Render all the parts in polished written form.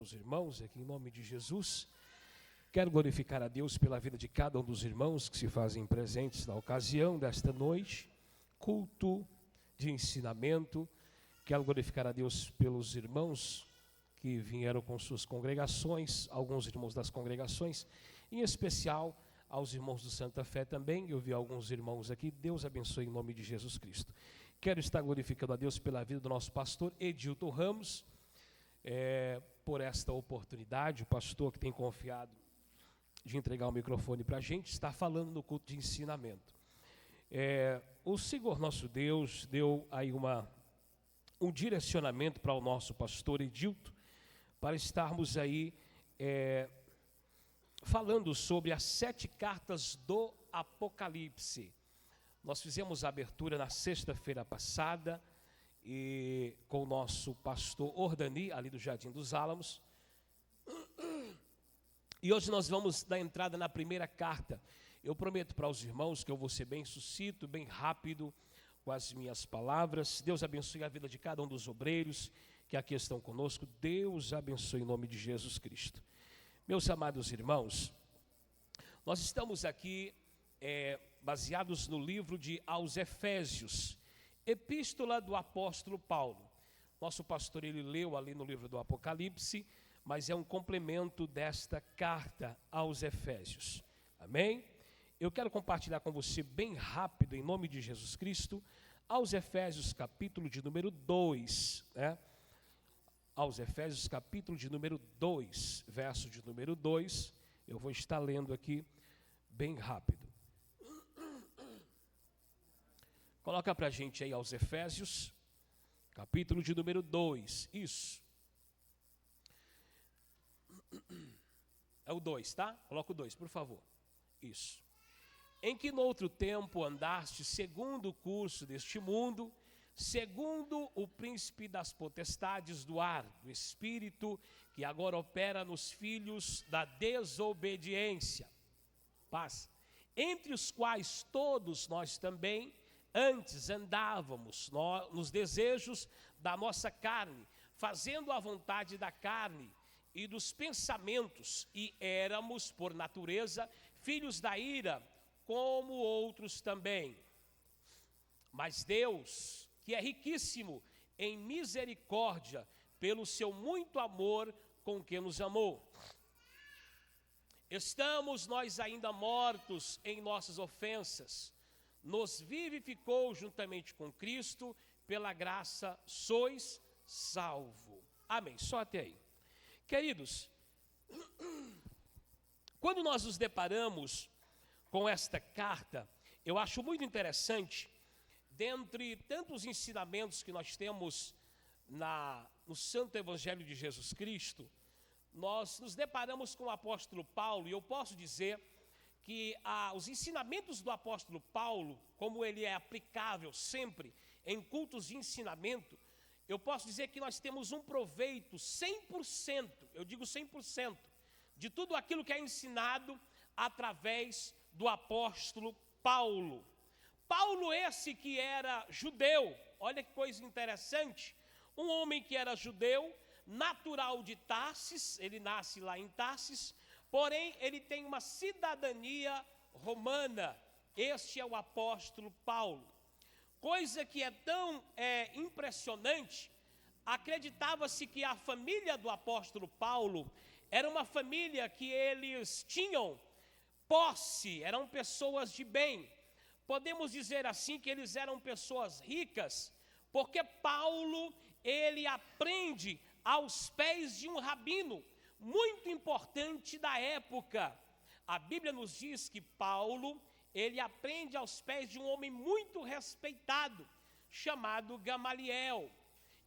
Os irmãos, aqui em nome de Jesus, quero glorificar a Deus pela vida de cada um dos irmãos que se fazem presentes na ocasião desta noite, culto de ensinamento. Quero glorificar a Deus pelos irmãos que vieram com suas congregações, alguns irmãos das congregações, em especial aos irmãos do Santa Fé também. Eu vi alguns irmãos aqui, Deus abençoe em nome de Jesus Cristo. Quero estar glorificando a Deus pela vida do nosso pastor Edilton Ramos, por esta oportunidade. O pastor que tem confiado de entregar o microfone para a gente, está falando no culto de ensinamento. O Senhor nosso Deus deu aí um direcionamento para o nosso pastor Edilton, para estarmos aí falando sobre as 7 cartas do Apocalipse. Nós fizemos a abertura na sexta-feira passada, e com o nosso pastor Ordani, ali do Jardim dos Álamos. E hoje nós vamos dar entrada na primeira carta. Eu prometo para os irmãos que eu vou ser bem sucinto, bem rápido com as minhas palavras. Deus abençoe a vida de cada um dos obreiros que aqui estão conosco. Deus abençoe em nome de Jesus Cristo. Meus amados irmãos, nós estamos aqui baseados no livro de aos Efésios, epístola do apóstolo Paulo. Nosso pastor, ele leu ali no livro do Apocalipse, mas é um complemento desta carta aos Efésios. Amém? Eu quero compartilhar com você bem rápido, em nome de Jesus Cristo, aos Efésios capítulo de número 2, aos Efésios capítulo de número 2, verso de número 2, eu vou estar lendo aqui bem rápido. Coloca para a gente aí aos Efésios, capítulo de número 2, isso. É o 2, tá? Coloca o 2, por favor. Isso. Em que no outro tempo andaste segundo o curso deste mundo, segundo o príncipe das potestades do ar, do espírito, que agora opera nos filhos da desobediência. Paz. Entre os quais todos nós também antes andávamos nos desejos da nossa carne, fazendo a vontade da carne e dos pensamentos, e éramos, por natureza, filhos da ira, como outros também. Mas Deus, que é riquíssimo em misericórdia, pelo seu muito amor com que nos amou, estamos nós ainda mortos em nossas ofensas, nos vivificou juntamente com Cristo, pela graça sois salvo. Amém. Só até aí. Queridos, quando nós nos deparamos com esta carta, eu acho muito interessante, dentre tantos ensinamentos que nós temos no Santo Evangelho de Jesus Cristo, nós nos deparamos com o apóstolo Paulo, e eu posso dizer que os ensinamentos do apóstolo Paulo, como ele é aplicável sempre em cultos de ensinamento, eu posso dizer que nós temos um proveito 100%, eu digo 100%, de tudo aquilo que é ensinado através do apóstolo Paulo. Paulo esse que era judeu, olha que coisa interessante, um homem que era judeu, natural de Tarsis, ele nasce lá em Tarsis, porém ele tem uma cidadania romana. Este é o apóstolo Paulo. Coisa que é tão impressionante, acreditava-se que a família do apóstolo Paulo era uma família que eles tinham posse, eram pessoas de bem. Podemos dizer assim que eles eram pessoas ricas, porque Paulo, ele aprende aos pés de um rabino muito importante da época. A Bíblia nos diz que Paulo, ele aprende aos pés de um homem muito respeitado, chamado Gamaliel.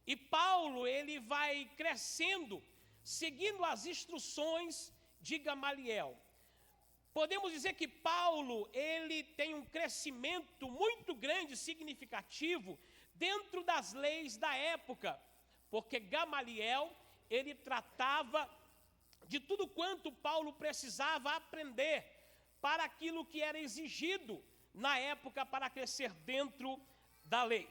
E Paulo, ele vai crescendo, seguindo as instruções de Gamaliel. Podemos dizer que Paulo, ele tem um crescimento muito grande, significativo, dentro das leis da época, porque Gamaliel, ele tratava de tudo quanto Paulo precisava aprender para aquilo que era exigido na época para crescer dentro da lei.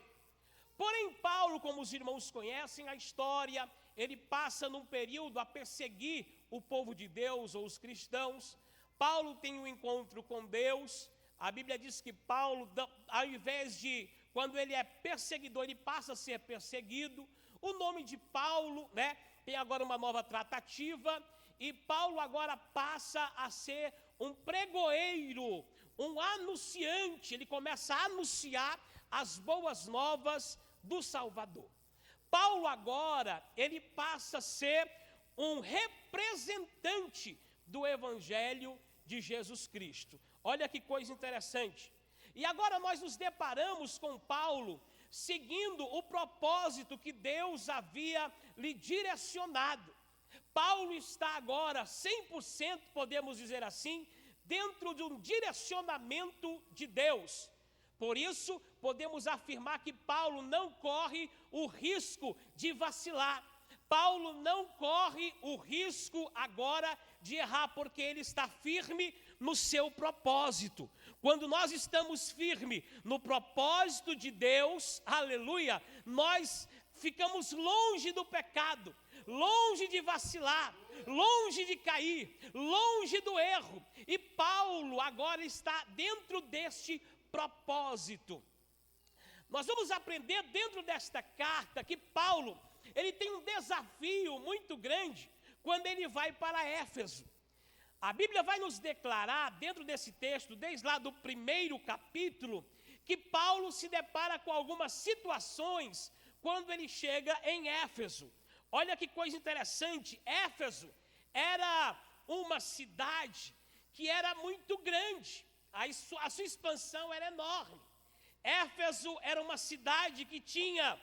Porém, Paulo, como os irmãos conhecem a história, ele passa num período a perseguir o povo de Deus ou os cristãos. Paulo tem um encontro com Deus. A Bíblia diz que Paulo, ao invés de, quando ele é perseguidor, ele passa a ser perseguido. O nome de Paulo, né, tem agora uma nova tratativa, e Paulo agora passa a ser um pregoeiro, um anunciante. Ele começa a anunciar as boas novas do Salvador. Paulo agora, ele passa a ser um representante do Evangelho de Jesus Cristo. Olha que coisa interessante. E agora nós nos deparamos com Paulo seguindo o propósito que Deus havia lhe direcionado. Paulo está agora 100%, podemos dizer assim, dentro de um direcionamento de Deus. Por isso, podemos afirmar que Paulo não corre o risco de vacilar. Paulo não corre o risco agora de errar, porque ele está firme no seu propósito. Quando nós estamos firmes no propósito de Deus, aleluia, nós ficamos longe do pecado, longe de vacilar, longe de cair, longe do erro. E Paulo agora está dentro deste propósito. Nós vamos aprender dentro desta carta que Paulo, ele tem um desafio muito grande quando ele vai para Éfeso. A Bíblia vai nos declarar dentro desse texto, desde lá do primeiro capítulo, que Paulo se depara com algumas situações quando ele chega em Éfeso. Olha que coisa interessante, Éfeso era uma cidade que era muito grande, a sua expansão era enorme. Éfeso era uma cidade que tinha,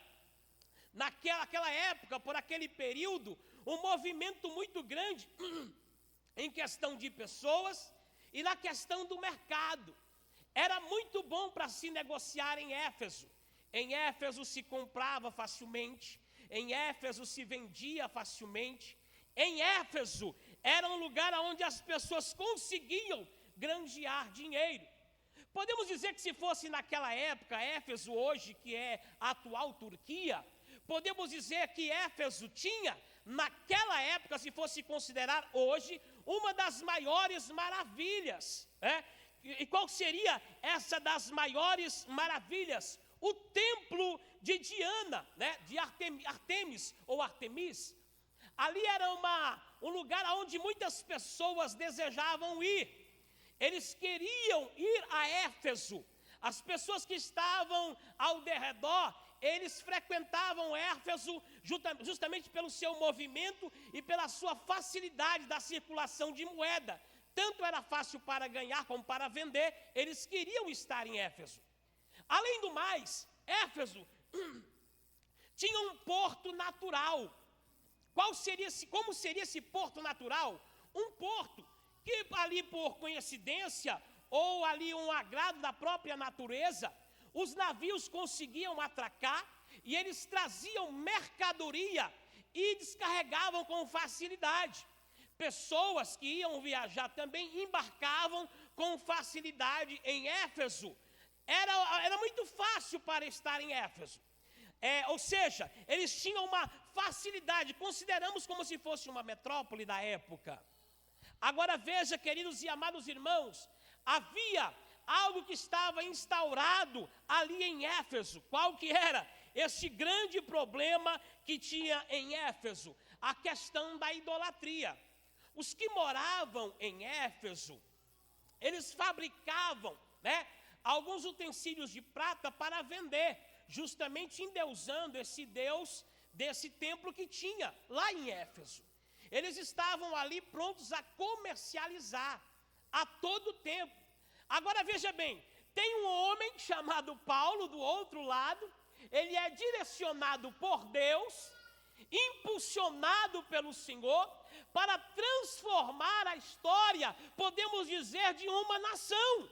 naquela época, por aquele período, um movimento muito grande em questão de pessoas e na questão do mercado. Era muito bom para se negociar em Éfeso. Em Éfeso se comprava facilmente, em Éfeso se vendia facilmente. Em Éfeso era um lugar onde as pessoas conseguiam granjear dinheiro. Podemos dizer que se fosse naquela época, Éfeso hoje, que é a atual Turquia, podemos dizer que Éfeso tinha, naquela época, se fosse considerar hoje, uma das maiores maravilhas. E qual seria essa das maiores maravilhas? O templo de Diana, de Artemis ou Artemis. Ali era um lugar onde muitas pessoas desejavam ir. Eles queriam ir a Éfeso. As pessoas que estavam ao derredor, eles frequentavam Éfeso justamente pelo seu movimento e pela sua facilidade da circulação de moeda. Tanto era fácil para ganhar como para vender, eles queriam estar em Éfeso. Além do mais, Éfeso tinha um porto natural. Como seria esse porto natural? Um porto que ali por coincidência ou ali um agrado da própria natureza, os navios conseguiam atracar e eles traziam mercadoria e descarregavam com facilidade. Pessoas que iam viajar também embarcavam com facilidade em Éfeso. Era muito fácil para estar em Éfeso. Ou seja, eles tinham uma facilidade, consideramos como se fosse uma metrópole da época. Agora veja, queridos e amados irmãos, havia algo que estava instaurado ali em Éfeso. Qual que era? Este grande problema que tinha em Éfeso, a questão da idolatria. Os que moravam em Éfeso, eles fabricavam, alguns utensílios de prata para vender, justamente endeusando esse Deus desse templo que tinha lá em Éfeso. Eles estavam ali prontos a comercializar a todo tempo. Agora veja bem, tem um homem chamado Paulo do outro lado, ele é direcionado por Deus, impulsionado pelo Senhor, para transformar a história, podemos dizer, de uma nação.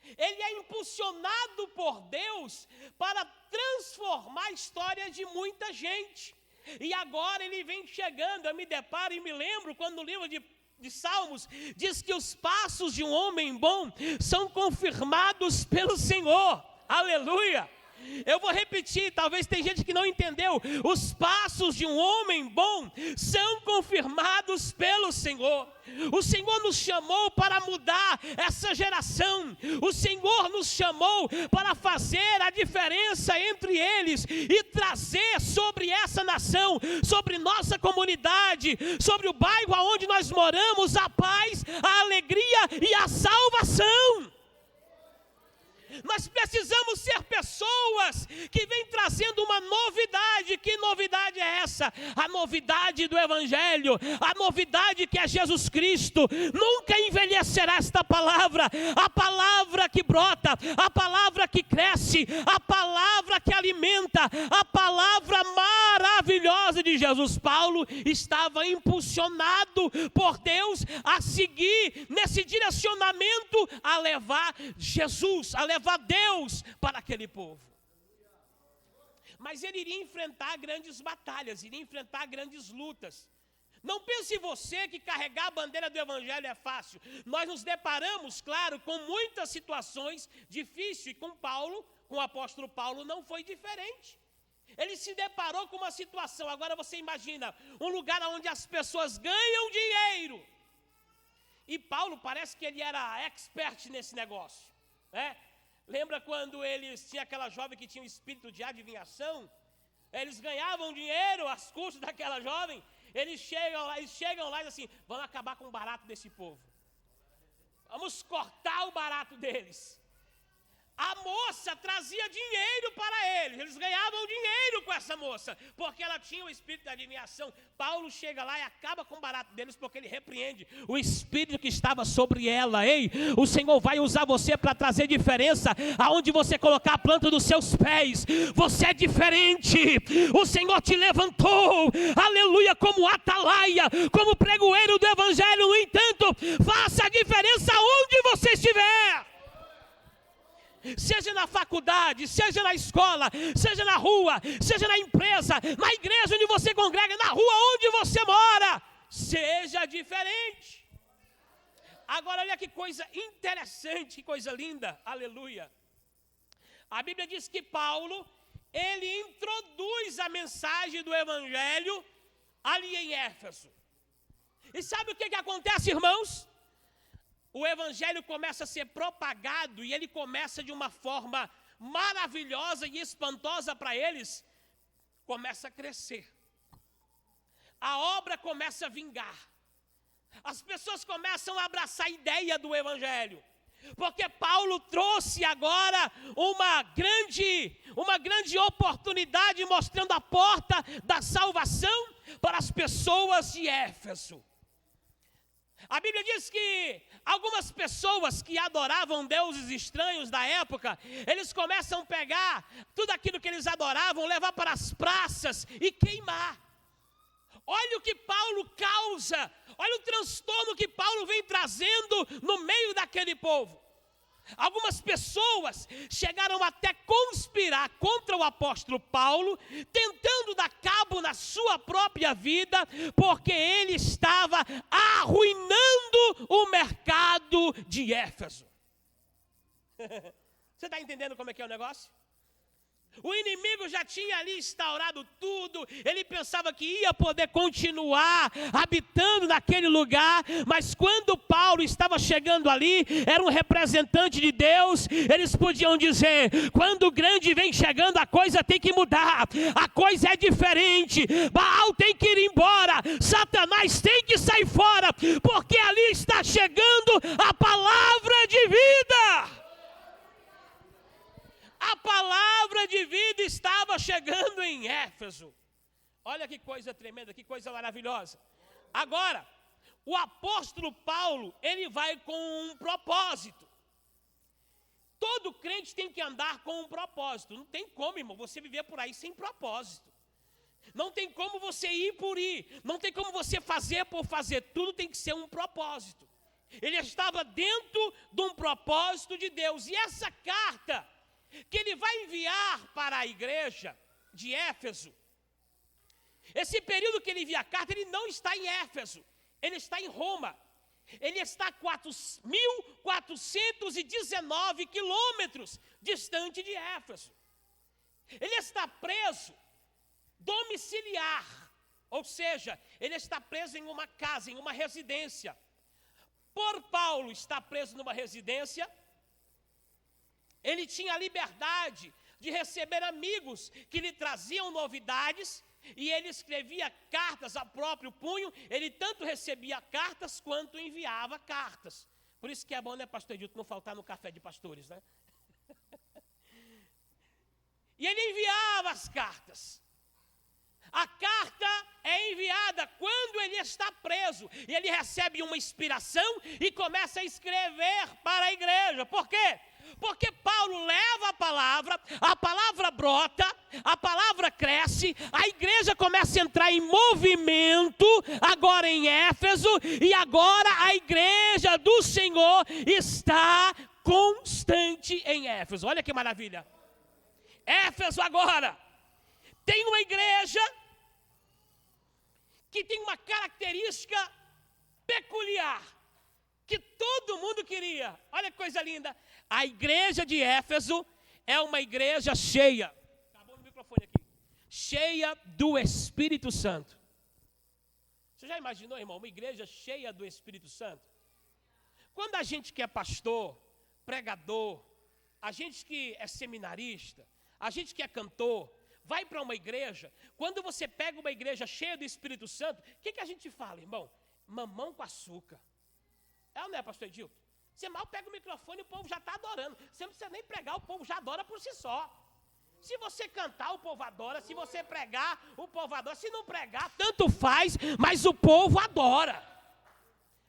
Ele é impulsionado por Deus para transformar a história de muita gente. E agora ele vem chegando, eu me deparo e me lembro quando no livro de Salmos diz que os passos de um homem bom são confirmados pelo Senhor. Aleluia! Eu vou repetir, talvez tem gente que não entendeu. Os passos de um homem bom são confirmados pelo Senhor. O Senhor nos chamou para mudar essa geração. O Senhor nos chamou para fazer a diferença entre eles e trazer sobre essa nação, sobre nossa comunidade, sobre o bairro onde nós moramos, a paz, a alegria e a salvação. Nós precisamos ser pessoas que vêm trazendo uma novidade. Que novidade é essa? A novidade do Evangelho, a novidade que é Jesus Cristo. Nunca envelhecerá esta palavra, a palavra que brota, a palavra que cresce, a palavra que alimenta, a palavra maravilhosa de Jesus. Paulo estava impulsionado por Deus a seguir nesse direcionamento, a levar Jesus, a levar Deus para aquele povo. Mas ele iria enfrentar grandes batalhas, iria enfrentar grandes lutas. Não pense você que carregar a bandeira do Evangelho é fácil. Nós nos deparamos, claro, com muitas situações difíceis, e com Paulo, com o apóstolo Paulo, não foi diferente. Ele se deparou com uma situação. Agora você imagina, um lugar onde as pessoas ganham dinheiro. E Paulo parece que ele era expert nesse negócio, né? Lembra quando eles tinham aquela jovem que tinha um espírito de adivinhação? Eles ganhavam dinheiro às custas daquela jovem. Eles chegam lá e dizem assim: vamos acabar com o barato desse povo. Vamos cortar o barato deles. A moça trazia dinheiro para eles ganhavam dinheiro com essa moça, porque ela tinha o espírito da adivinhação. Paulo chega lá e acaba com o barato deles, porque ele repreende o espírito que estava sobre ela. Ei, o Senhor vai usar você para trazer diferença, aonde você colocar a planta dos seus pés. Você é diferente, o Senhor te levantou, aleluia, como atalaia, como pregoeiro do Evangelho. No entanto, faça a diferença onde você estiver. Seja na faculdade, seja na escola, seja na rua, seja na empresa, na igreja onde você congrega, na rua onde você mora, seja diferente. Agora olha que coisa interessante, que coisa linda, aleluia. A Bíblia diz que Paulo, ele introduz a mensagem do Evangelho ali em Éfeso. E sabe o que acontece, irmãos? O Evangelho começa a ser propagado e ele começa de uma forma maravilhosa e espantosa para eles, começa a crescer. A obra começa a vingar. As pessoas começam a abraçar a ideia do Evangelho, porque Paulo trouxe agora uma grande oportunidade, mostrando a porta da salvação para as pessoas de Éfeso. A Bíblia diz que algumas pessoas que adoravam deuses estranhos da época, eles começam a pegar tudo aquilo que eles adoravam, levar para as praças e queimar. Olha o que Paulo causa, olha o transtorno que Paulo vem trazendo no meio daquele povo. Algumas pessoas chegaram até conspirar contra o apóstolo Paulo, tentando dar cabo na sua própria vida, porque ele estava arruinando o mercado de Éfeso. Você está entendendo como é que é o negócio? O inimigo já tinha ali instaurado tudo, ele pensava que ia poder continuar habitando naquele lugar, mas quando Paulo estava chegando ali, era um representante de Deus, eles podiam dizer: quando o grande vem chegando, a coisa tem que mudar, a coisa é diferente, Baal tem que ir embora, Satanás tem que sair fora, porque ali está chegando a palavra de vida. A palavra de vida estava chegando em Éfeso. Olha que coisa tremenda, que coisa maravilhosa. Agora, o apóstolo Paulo, ele vai com um propósito. Todo crente tem que andar com um propósito. Não tem como, irmão, você viver por aí sem propósito. Não tem como você ir por ir. Não tem como você fazer por fazer. Tudo tem que ser um propósito. Ele estava dentro de um propósito de Deus. E essa carta que ele vai enviar para a igreja de Éfeso, esse período que ele envia a carta, ele não está em Éfeso, ele está em Roma. Ele está a 1.419 quilômetros distante de Éfeso. Ele está preso domiciliar, ou seja, ele está preso em uma casa, em uma residência. Por Paulo estar preso numa residência, ele tinha a liberdade de receber amigos que lhe traziam novidades, e ele escrevia cartas a próprio punho. Ele tanto recebia cartas quanto enviava cartas. Por isso que é bom, né, pastor Edilton, não faltar no café de pastores, né? E ele enviava as cartas. A carta é enviada quando ele está preso, e ele recebe uma inspiração e começa a escrever para a igreja. Por quê? Porque Paulo leva a palavra brota, a palavra cresce, a igreja começa a entrar em movimento, agora em Éfeso, e agora a igreja do Senhor está constante em Éfeso. Olha que maravilha! Éfeso agora tem uma igreja que tem uma característica peculiar, que todo mundo queria. Olha que coisa linda. A igreja de Éfeso é uma igreja cheia. Acabou no microfone aqui. Cheia do Espírito Santo. Você já imaginou, irmão, uma igreja cheia do Espírito Santo? Quando a gente que é pastor, pregador, a gente que é seminarista, a gente que é cantor, vai para uma igreja, quando você pega uma igreja cheia do Espírito Santo, o que a gente fala, irmão? Mamão com açúcar. É ou não é, pastor Edilton? Você mal pega o microfone e o povo já está adorando. Você não precisa nem pregar, o povo já adora por si só. Se você cantar, o povo adora. Se você pregar, o povo adora. Se não pregar, tanto faz, mas o povo adora.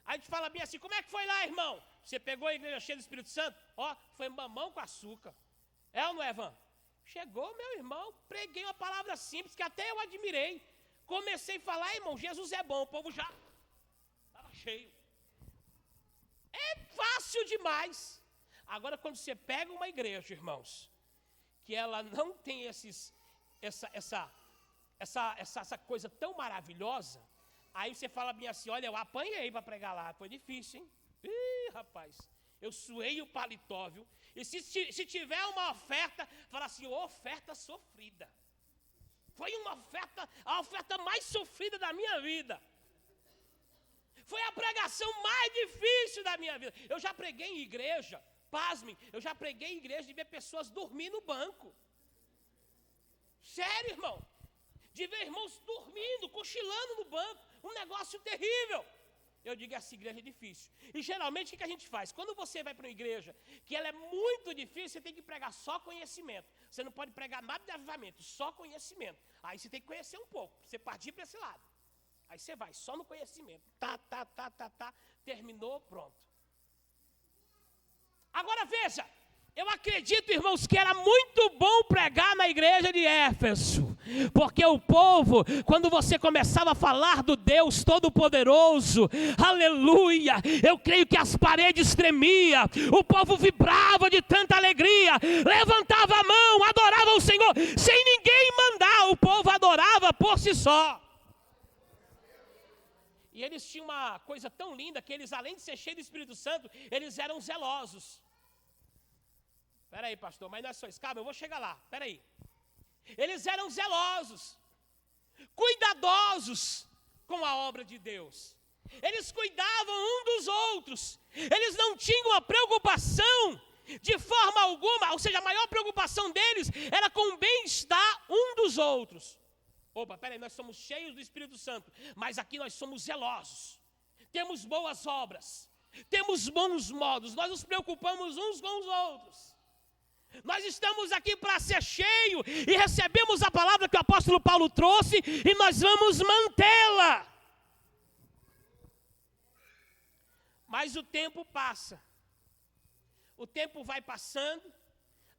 Aí a gente fala bem assim, como é que foi lá, irmão? Você pegou a igreja cheia do Espírito Santo? Ó, foi mamão com açúcar. É ou não é, Van? Chegou, meu irmão, preguei uma palavra simples que até eu admirei. Comecei a falar, irmão, Jesus é bom. O povo já estava cheio. É fácil demais. Agora, quando você pega uma igreja, irmãos, que ela não tem essa coisa tão maravilhosa, aí você fala bem assim, olha, eu apanhei para pregar lá, foi difícil, hein? Ih, rapaz, eu suei o paletó, viu? E se tiver uma oferta, fala assim, oferta sofrida. Foi a oferta mais sofrida da minha vida. Foi a pregação mais difícil da minha vida. Eu já preguei em igreja, pasmem, eu já preguei em igreja de ver pessoas dormir no banco. Sério, irmão. De ver irmãos dormindo, cochilando no banco. Um negócio terrível. Eu digo, essa igreja é difícil. E geralmente o que a gente faz? Quando você vai para uma igreja que ela é muito difícil, você tem que pregar só conhecimento. Você não pode pregar nada de avivamento, só conhecimento. Aí você tem que conhecer um pouco, você partir para esse lado. Aí você vai só no conhecimento. Terminou, pronto. Agora veja, eu acredito, irmãos, que era muito bom pregar na igreja de Éfeso. Porque o povo, quando você começava a falar do Deus Todo-Poderoso, aleluia, eu creio que as paredes tremiam, o povo vibrava de tanta alegria, levantava a mão, adorava o Senhor, sem ninguém mandar, o povo adorava por si só. E eles tinham uma coisa tão linda, que eles, além de ser cheios do Espírito Santo, eles eram zelosos. Espera aí, pastor, mas não é só isso, calma, eu vou chegar lá, espera aí. Eles eram zelosos, cuidadosos com a obra de Deus. Eles cuidavam um dos outros. Eles não tinham a preocupação de forma alguma, ou seja, a maior preocupação deles era com o bem-estar um dos outros. Opa, peraí, nós somos cheios do Espírito Santo, mas aqui nós somos zelosos. Temos boas obras, temos bons modos, nós nos preocupamos uns com os outros. Nós estamos aqui para ser cheio e recebemos a palavra que o apóstolo Paulo trouxe e nós vamos mantê-la. Mas o tempo passa. O tempo vai passando.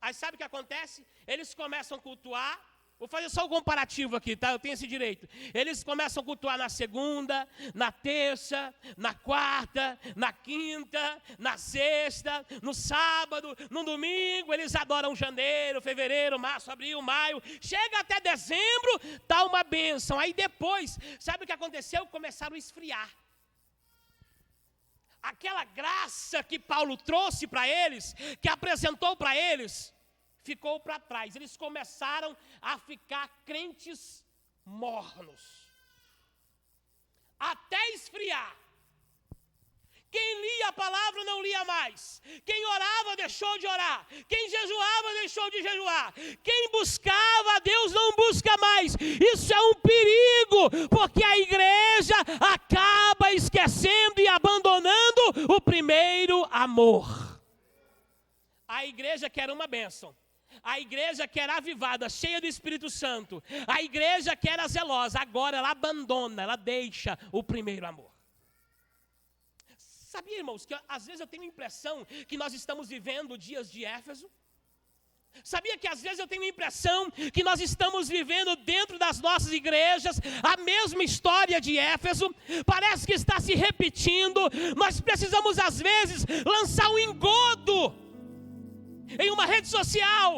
Aí sabe o que acontece? Eles começam a cultuar. Vou fazer só um comparativo aqui, tá? Eu tenho esse direito. Eles começam a cultuar na segunda, na terça, na quarta, na quinta, na sexta, no sábado, no domingo. Eles adoram janeiro, fevereiro, março, abril, maio. Chega até dezembro, tá uma bênção. Aí depois, sabe o que aconteceu? Começaram a esfriar. Aquela graça que Paulo trouxe para eles, que apresentou para eles, ficou para trás. Eles começaram a ficar crentes mornos, até esfriar. Quem lia a palavra não lia mais. Quem orava deixou de orar. Quem jejuava deixou de jejuar. Quem buscava a Deus não busca mais. Isso é um perigo, porque a igreja acaba esquecendo e abandonando o primeiro amor. A igreja que era uma bênção, a igreja que era avivada, cheia do Espírito Santo, a igreja que era zelosa, agora ela abandona, ela deixa o primeiro amor. Sabia, irmãos, que às vezes eu tenho a impressão que nós estamos vivendo dias de Éfeso? Sabia que às vezes eu tenho a impressão que nós estamos vivendo dentro das nossas igrejas a mesma história de Éfeso? Parece que está se repetindo. Nós precisamos às vezes lançar um engodo em uma rede social.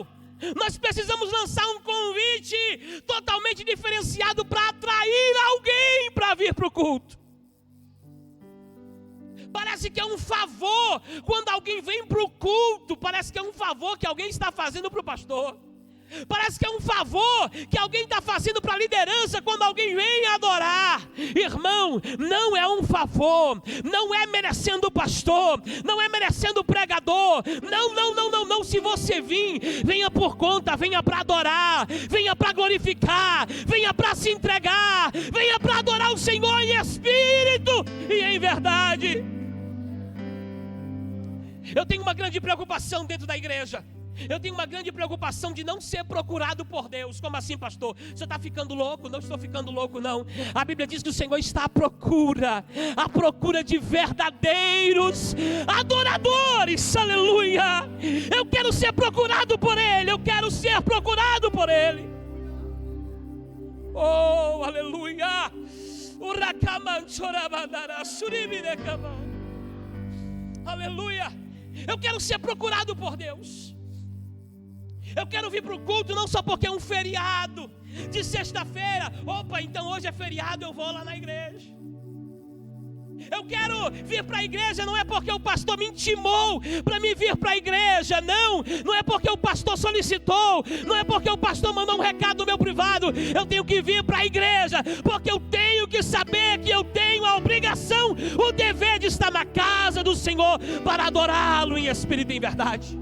Nós precisamos lançar um convite totalmente diferenciado para atrair alguém para vir para o culto. Parece que é um favor quando alguém vem para o culto. Parece que é um favor que alguém está fazendo para o pastor. Parece que é um favor que alguém está fazendo para a liderança quando alguém vem adorar. Irmão, não é um favor. Não é merecendo o pastor. Não é merecendo o pregador. Não. Se você vir, venha por conta. Venha para adorar. Venha para glorificar. Venha para se entregar. Venha para adorar o Senhor em espírito e em verdade. Eu tenho uma grande preocupação dentro da igreja. Eu tenho uma grande preocupação de não ser procurado por Deus. Como assim, pastor? Você está ficando louco? Não estou ficando louco, não. A Bíblia diz que o Senhor está à procura de verdadeiros adoradores. Aleluia! Eu quero ser procurado por Ele. Eu quero ser procurado por Ele. Oh, aleluia! Aleluia! Eu quero ser procurado por Deus. Eu quero vir para o culto não só porque é um feriado de sexta-feira. Opa, então hoje é feriado, eu vou lá na igreja. Eu quero vir para a igreja não é porque o pastor me intimou para me vir para a igreja. Não é porque o pastor solicitou. Não é porque o pastor mandou um recado no meu privado. Eu tenho que vir para a igreja porque eu tenho que saber que eu tenho a obrigação, o dever de estar na casa do Senhor para adorá-lo em espírito e em verdade.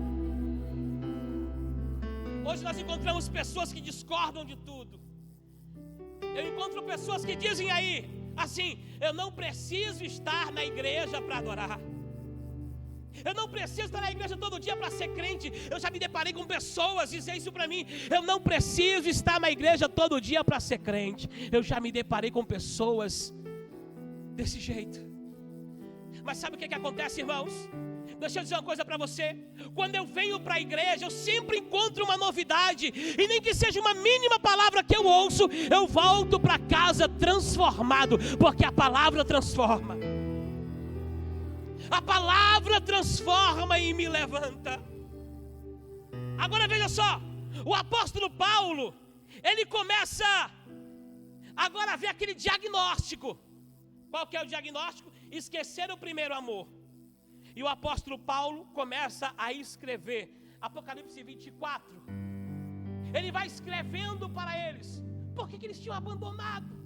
Hoje nós encontramos pessoas que discordam de tudo. Eu encontro pessoas que dizem aí assim: eu não preciso estar na igreja para adorar. Eu não preciso estar na igreja todo dia para ser crente. Eu já me deparei com pessoas dizer isso para mim: eu não preciso estar na igreja todo dia para ser crente. Eu já me deparei com pessoas desse jeito. Mas sabe o que acontece, irmãos? Deixa eu dizer uma coisa para você. Quando eu venho para a igreja, eu sempre encontro uma novidade. E nem que seja uma mínima palavra que eu ouço, eu volto para casa transformado. Porque a palavra transforma. A palavra transforma e me levanta. Agora veja só. O apóstolo Paulo, ele começa agora a ver aquele diagnóstico. Qual que é o diagnóstico? Esquecer o primeiro amor. E o apóstolo Paulo começa a escrever Apocalipse 24. Ele vai escrevendo para eles. Por que eles tinham abandonado?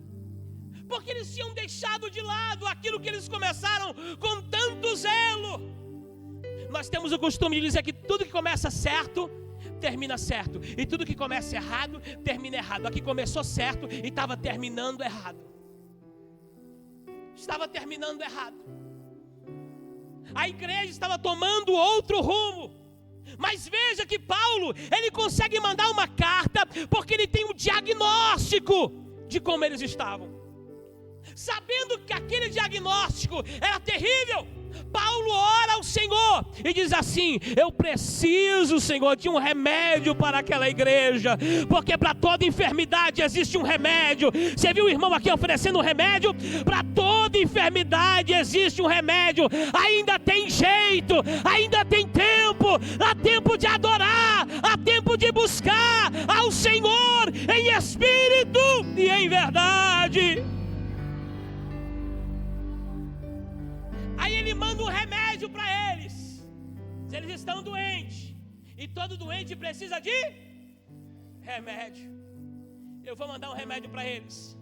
Porque eles tinham deixado de lado aquilo que eles começaram com tanto zelo. Nós temos o costume de dizer que tudo que começa certo, termina certo. E tudo que começa errado, termina errado. Aqui começou certo e estava terminando errado. Estava terminando errado. A igreja estava tomando outro rumo. Mas veja que Paulo, ele consegue mandar uma carta porque ele tem um diagnóstico de como eles estavam. Sabendo que aquele diagnóstico era terrível, Paulo ora ao Senhor e diz assim: eu preciso, Senhor, de um remédio para aquela igreja, porque para toda enfermidade existe um remédio. Você viu o irmão aqui oferecendo um remédio? Para toda enfermidade existe um remédio. Ainda tem jeito, ainda tem tempo. Há tempo de adorar, há tempo de buscar ao Senhor em espírito e em verdade. Aí ele manda um remédio para eles. Se eles estão doentes E todo doente precisa de remédio. Eu vou mandar um remédio para eles.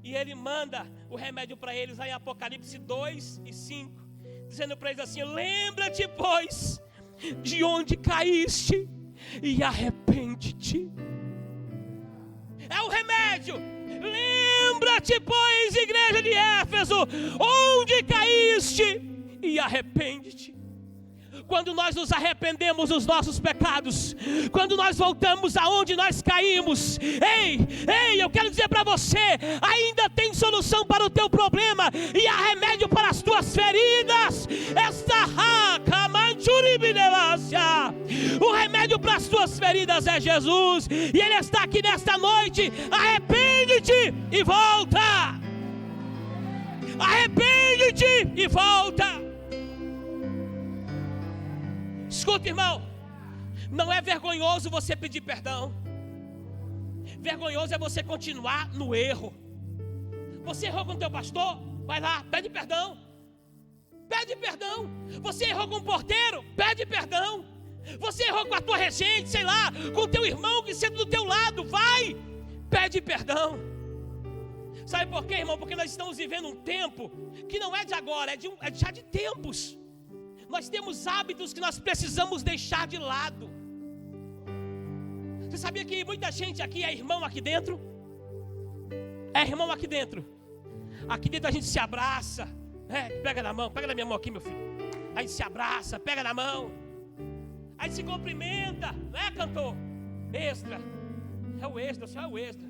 E ele manda o remédio para eles lá em Apocalipse 2:5, dizendo para eles assim: lembra-te, pois, de onde caíste e arrepende-te. É o remédio. Lembra-te, pois, igreja de Éfeso, onde caíste e arrepende-te. Quando nós nos arrependemos dos nossos pecados, quando nós voltamos aonde nós caímos, ei, eu quero dizer para você, ainda tem solução para o teu problema, e há remédio para as tuas feridas. O remédio para as tuas feridas é Jesus, e Ele está aqui nesta noite. Arrepende-te e volta. Arrepende-te e volta. Escuta, irmão, não é vergonhoso você pedir perdão. Vergonhoso é você continuar no erro. Você errou com o teu pastor? Vai lá, pede perdão. Pede perdão. Você errou com o porteiro? Pede perdão. Você errou com a tua regente, sei lá, com o teu irmão que senta do teu lado, vai, pede perdão. Sabe por quê, irmão? Porque nós estamos vivendo um tempo que não é de agora, é já de tempos. Nós temos hábitos que nós precisamos deixar de lado. Você sabia que muita gente aqui é irmão aqui dentro? É irmão aqui dentro. Aqui dentro a gente se abraça. Pega na mão, pega na minha mão aqui, meu filho. A gente se abraça, pega na mão. Aí se cumprimenta, não é, cantor? Extra. É o extra, o senhor é o extra.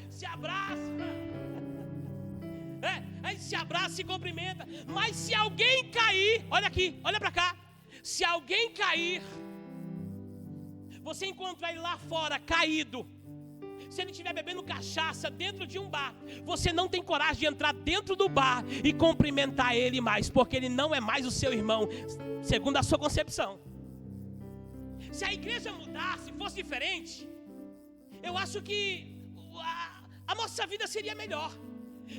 Se abraça. Aí se abraça, se cumprimenta. Mas se alguém cair, olha aqui, olha pra cá. Se alguém cair, você encontrar ele lá fora, caído, se ele estiver bebendo cachaça dentro de um bar, você não tem coragem de entrar dentro do bar e cumprimentar ele mais, porque ele não é mais o seu irmão, segundo a sua concepção. Se a igreja mudasse, fosse diferente, eu acho que a nossa vida seria melhor.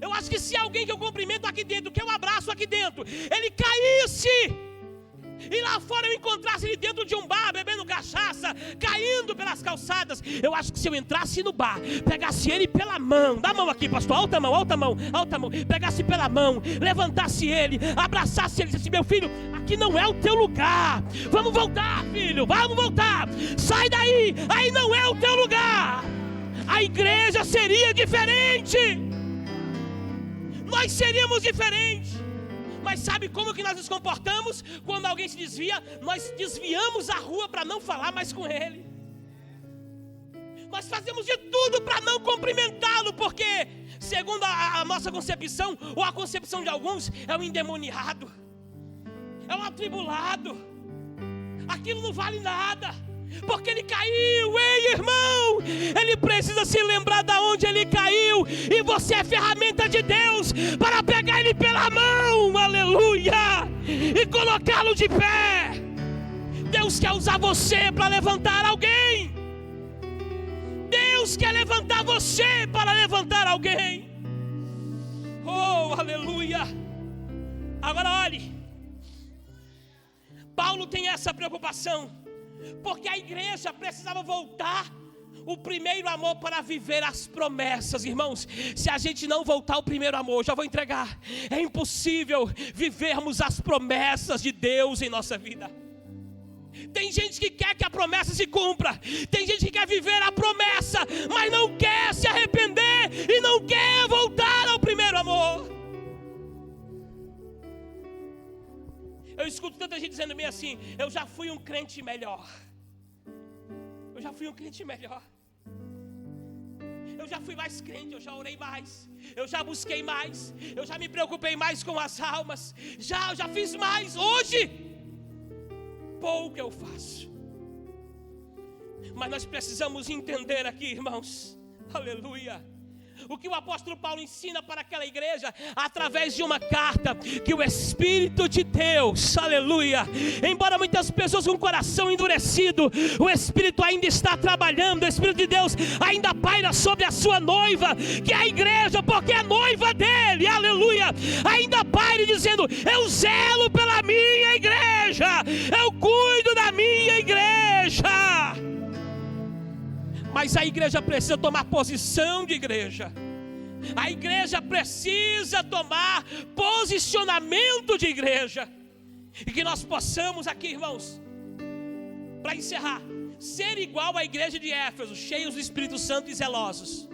Eu acho que se alguém que eu cumprimento aqui dentro, que eu abraço aqui dentro, ele caísse, e lá fora eu encontrasse ele dentro de um bar, bebendo cachaça, caindo pelas calçadas, eu acho que se eu entrasse no bar, pegasse ele pela mão, dá a mão aqui, pastor, alta mão, alta mão, alta mão, pegasse pela mão, levantasse ele, abraçasse ele, disse: meu filho, aqui não é o teu lugar, vamos voltar, filho, vamos voltar, sai daí, aí não é o teu lugar. A igreja seria diferente, nós seríamos diferentes. Mas sabe como que nós nos comportamos? Quando alguém se desvia, nós desviamos a rua para não falar mais com ele. Nós fazemos de tudo para não cumprimentá-lo, porque segundo a nossa concepção, ou a concepção de alguns, é um endemoniado, é um atribulado, aquilo não vale nada, porque ele caiu. Ei, irmão, ele precisa se lembrar de onde ele caiu, e você é ferramenta de Deus para pegar ele pela mão, aleluia, e colocá-lo de pé. Deus quer usar você para levantar alguém. Deus quer levantar você para levantar alguém. Oh, aleluia. Agora olhe, Paulo tem essa preocupação, porque a igreja precisava voltar o primeiro amor para viver as promessas. Irmãos, se a gente não voltar ao primeiro amor, já vou entregar, é impossível vivermos as promessas de Deus em nossa vida. Tem gente que quer que a promessa se cumpra, tem gente que quer viver a promessa, mas não quer se arrepender e não quer voltar ao primeiro amor. Eu escuto tanta gente dizendo meio assim: eu já fui um crente melhor. Eu já fui um crente melhor. Eu já fui mais crente, eu já orei mais, eu já busquei mais, eu já me preocupei mais com as almas, eu já fiz mais. Hoje, pouco eu faço. Mas nós precisamos entender aqui, irmãos, aleluia, o que o apóstolo Paulo ensina para aquela igreja, através de uma carta, que o Espírito de Deus, aleluia, embora muitas pessoas com o coração endurecido, o Espírito ainda está trabalhando, o Espírito de Deus ainda paira sobre a sua noiva, que é a igreja, porque é noiva dele, aleluia, ainda paira dizendo: eu zelo pela minha igreja. Mas a igreja precisa tomar posição de igreja. A igreja precisa tomar posicionamento de igreja. E que nós possamos aqui, irmãos, para encerrar, ser igual à igreja de Éfeso, cheios do Espírito Santo e zelosos.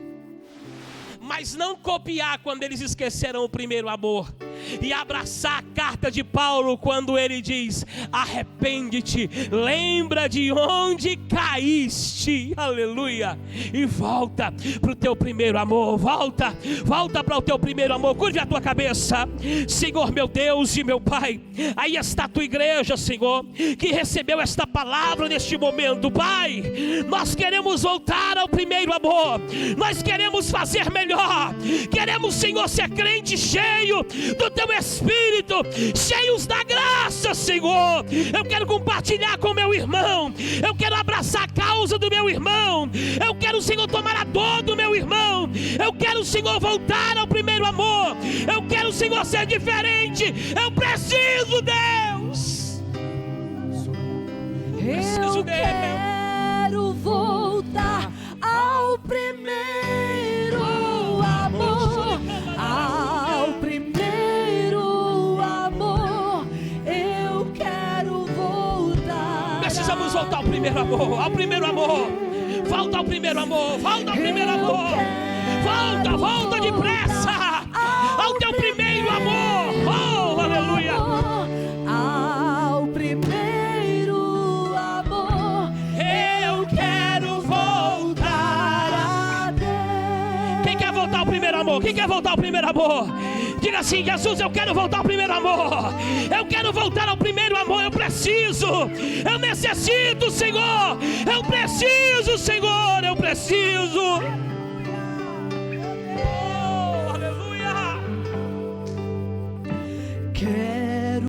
Mas não copiar quando eles esqueceram o primeiro amor. E abraçar a carta de Paulo quando ele diz: arrepende-te, lembra de onde caíste, aleluia, e volta para o teu primeiro amor. Volta para o teu primeiro amor. Curve a tua cabeça. Senhor meu Deus e meu Pai, aí está a tua igreja, Senhor, que recebeu esta palavra neste momento. Pai, nós queremos voltar ao primeiro amor. Nós queremos fazer melhor. Queremos, Senhor, ser crente cheio do teu Espírito, cheios da graça, Senhor. Eu quero compartilhar com meu irmão. Eu quero abraçar a causa do meu irmão. Eu quero, Senhor, tomar a dor do meu irmão. Eu quero, Senhor, voltar ao primeiro amor. Eu quero, Senhor, ser diferente. Eu preciso, Deus. Eu quero voltar ao primeiro amor, ao primeiro amor. Eu quero voltar. Precisamos voltar ao primeiro amor, ao primeiro amor. Volta ao primeiro amor, volta ao primeiro amor. Volta depressa ao teu primeiro amor. Oh, aleluia. Ao primeiro amor. Eu quero voltar a Deus. Quem quer voltar ao primeiro amor? Quem quer voltar ao primeiro amor? Diga assim: Jesus, eu quero voltar ao primeiro amor. Eu quero voltar ao primeiro amor. Eu preciso, eu necessito, Senhor. Eu preciso, Senhor. Eu preciso. Oh, aleluia.